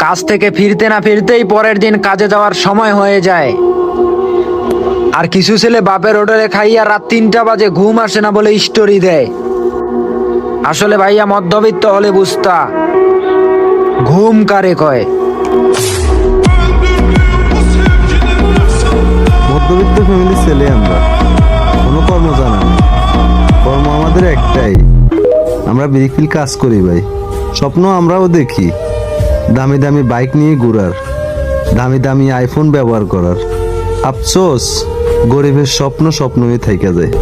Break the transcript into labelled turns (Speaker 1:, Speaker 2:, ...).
Speaker 1: কাজ থেকে ফিরতে না ফিরতেই পরের দিন কাজে যাওয়ার সময় হয়ে যায়। আর কিছু ছেলে বাপের হোটেলে খাইয়া রাত 3টা বাজে ঘুম আসে না বলে স্টোরি দেয়। আসলে ভাইয়া মধ্যবিত্ত হলে বুঝতা ঘুম কারে কয়।
Speaker 2: মধ্যবিত্ত ফ্যামিলির ছেলে আমরা, কোনো কর্ম জানা নেই। কর্ম আমাদের একটাই, আমরা বিরিফিল কাজ করি ভাই। স্বপ্ন আমরাও দেখি, দামি দামি বাইক নিয়ে ঘোরার, দামি দামি আইফোন ব্যবহার করার। আফসোস গরিবের স্বপ্ন স্বপ্নই থেকে যায়।